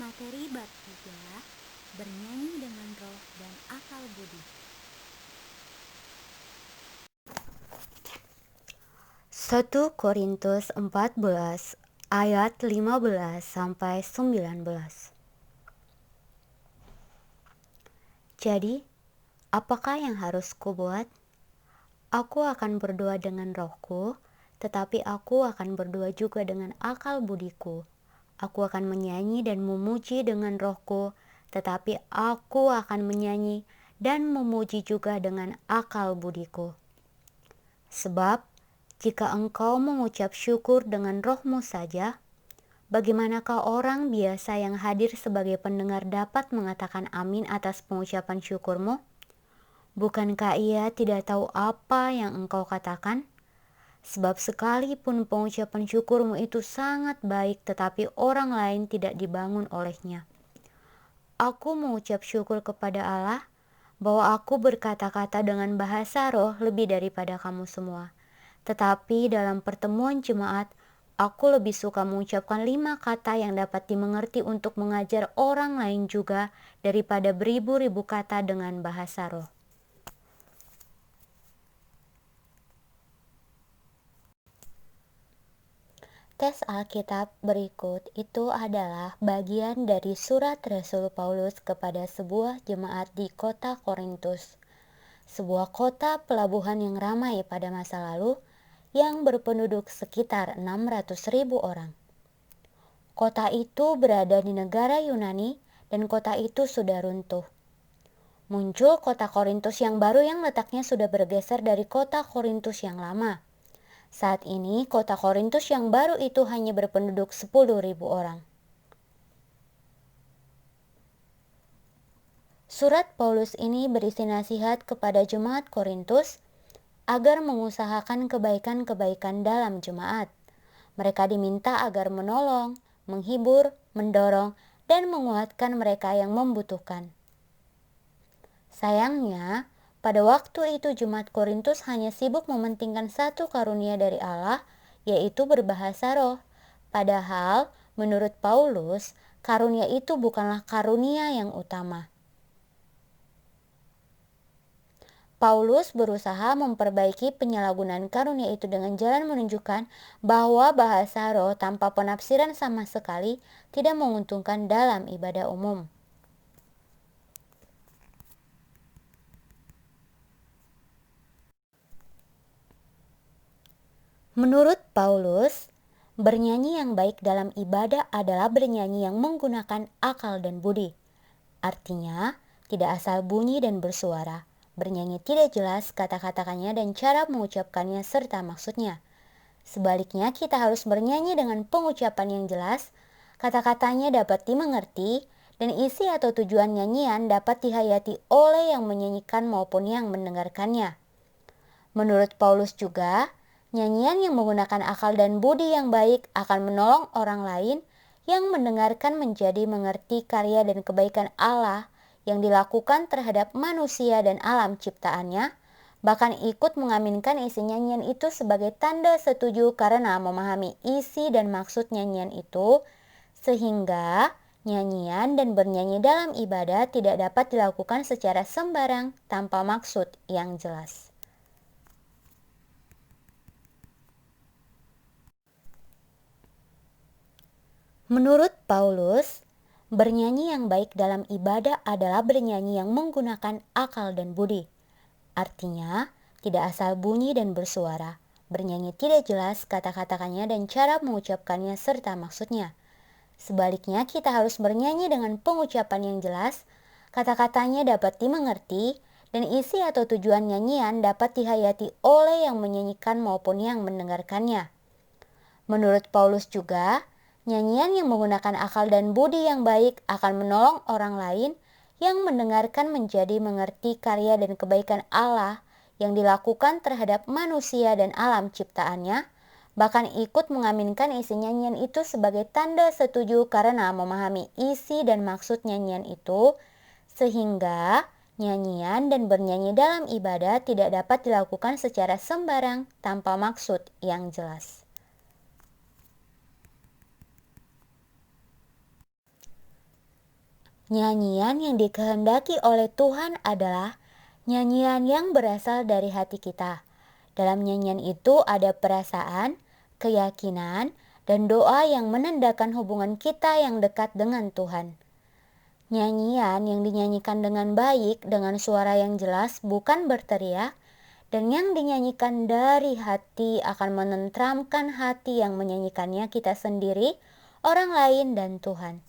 Materi bab 3, bernyanyi dengan roh dan akal budi. 1 Korintus 14 ayat 15 sampai 19. Jadi, apakah yang harus kubuat? Aku akan berdoa dengan rohku, tetapi aku akan berdoa juga dengan akal budiku. Aku akan menyanyi dan memuji dengan rohku, tetapi aku akan menyanyi dan memuji juga dengan akal budiku. Sebab, jika engkau mengucap syukur dengan rohmu saja, bagaimanakah orang biasa yang hadir sebagai pendengar dapat mengatakan amin atas pengucapan syukurmu? Bukankah ia tidak tahu apa yang engkau katakan? Sebab sekalipun pengucapan syukurmu itu sangat baik, tetapi orang lain tidak dibangun olehnya. Aku mengucap syukur kepada Allah bahwa aku berkata-kata dengan bahasa roh lebih daripada kamu semua. Tetapi dalam pertemuan jemaat, aku lebih suka mengucapkan 5 kata yang dapat dimengerti untuk mengajar orang lain juga daripada beribu-ribu kata dengan bahasa roh. Tes Alkitab berikut itu adalah bagian dari surat Rasul Paulus kepada sebuah jemaat di kota Korintus, sebuah kota pelabuhan yang ramai pada masa lalu yang berpenduduk sekitar 600.000 orang. Kota itu berada di negara Yunani dan kota itu sudah runtuh. Muncul kota Korintus yang baru yang letaknya sudah bergeser dari kota Korintus yang lama. Saat ini kota Korintus yang baru itu hanya berpenduduk 10.000 orang. Surat Paulus ini berisi nasihat kepada jemaat Korintus agar mengusahakan kebaikan-kebaikan dalam jemaat. Mereka diminta agar menolong, menghibur, mendorong, dan menguatkan mereka yang membutuhkan. Sayangnya, pada waktu itu jemaat Korintus hanya sibuk mementingkan satu karunia dari Allah, yaitu berbahasa roh. Padahal, menurut Paulus, karunia itu bukanlah karunia yang utama. Paulus berusaha memperbaiki penyalahgunaan karunia itu dengan jalan menunjukkan bahwa bahasa roh tanpa penafsiran sama sekali tidak menguntungkan dalam ibadah umum. Menurut Paulus, bernyanyi yang baik dalam ibadah adalah bernyanyi yang menggunakan akal dan budi. Artinya, tidak asal bunyi dan bersuara. Bernyanyi tidak jelas kata-katanya dan cara mengucapkannya serta maksudnya. Sebaliknya, kita harus bernyanyi dengan pengucapan yang jelas, kata-katanya dapat dimengerti, dan isi atau tujuan nyanyian dapat dihayati oleh yang menyanyikan maupun yang mendengarkannya. Menurut Paulus juga, nyanyian yang menggunakan akal dan budi yang baik akan menolong orang lain yang mendengarkan menjadi mengerti karya dan kebaikan Allah yang dilakukan terhadap manusia dan alam ciptaannya, bahkan ikut mengaminkan isi nyanyian itu sebagai tanda setuju karena memahami isi dan maksud nyanyian itu, sehingga nyanyian dan bernyanyi dalam ibadah tidak dapat dilakukan secara sembarang tanpa maksud yang jelas. Menurut Paulus, bernyanyi yang baik dalam ibadah adalah bernyanyi yang menggunakan akal dan budi. Artinya, tidak asal bunyi dan bersuara. Bernyanyi tidak jelas kata-katanya dan cara mengucapkannya serta maksudnya. Sebaliknya, kita harus bernyanyi dengan pengucapan yang jelas, kata-katanya dapat dimengerti, dan isi atau tujuan nyanyian dapat dihayati oleh yang menyanyikan maupun yang mendengarkannya. Menurut Paulus juga, nyanyian yang menggunakan akal dan budi yang baik akan menolong orang lain yang mendengarkan menjadi mengerti karya dan kebaikan Allah yang dilakukan terhadap manusia dan alam ciptaannya, bahkan ikut mengaminkan isi nyanyian itu sebagai tanda setuju karena memahami isi dan maksud nyanyian itu, sehingga nyanyian dan bernyanyi dalam ibadah tidak dapat dilakukan secara sembarang tanpa maksud yang jelas. Nyanyian yang dikehendaki oleh Tuhan adalah nyanyian yang berasal dari hati kita. Dalam nyanyian itu ada perasaan, keyakinan, dan doa yang menandakan hubungan kita yang dekat dengan Tuhan. Nyanyian yang dinyanyikan dengan baik, dengan suara yang jelas, bukan berteriak, dan yang dinyanyikan dari hati akan menenteramkan hati yang menyanyikannya kita sendiri, orang lain, dan Tuhan.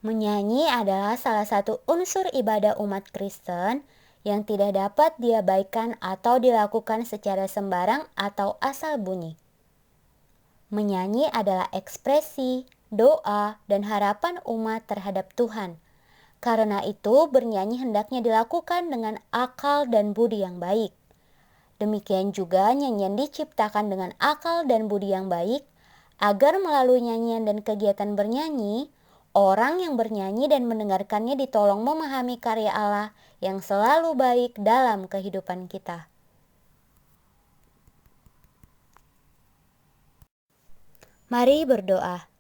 Menyanyi adalah salah satu unsur ibadah umat Kristen yang tidak dapat diabaikan atau dilakukan secara sembarang atau asal bunyi. Menyanyi adalah ekspresi, doa, dan harapan umat terhadap Tuhan. Karena itu, bernyanyi hendaknya dilakukan dengan akal dan budi yang baik. Demikian juga nyanyian diciptakan dengan akal dan budi yang baik, agar melalui nyanyian dan kegiatan bernyanyi, orang yang bernyanyi dan mendengarkannya ditolong memahami karya Allah yang selalu baik dalam kehidupan kita. Mari berdoa.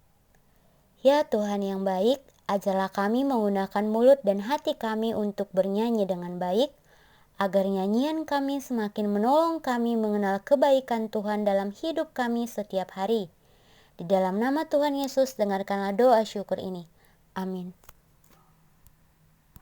Ya Tuhan yang baik, ajarlah kami menggunakan mulut dan hati kami untuk bernyanyi dengan baik, agar nyanyian kami semakin menolong kami mengenal kebaikan Tuhan dalam hidup kami setiap hari. Di dalam nama Tuhan Yesus, dengarkanlah doa syukur ini. Amin.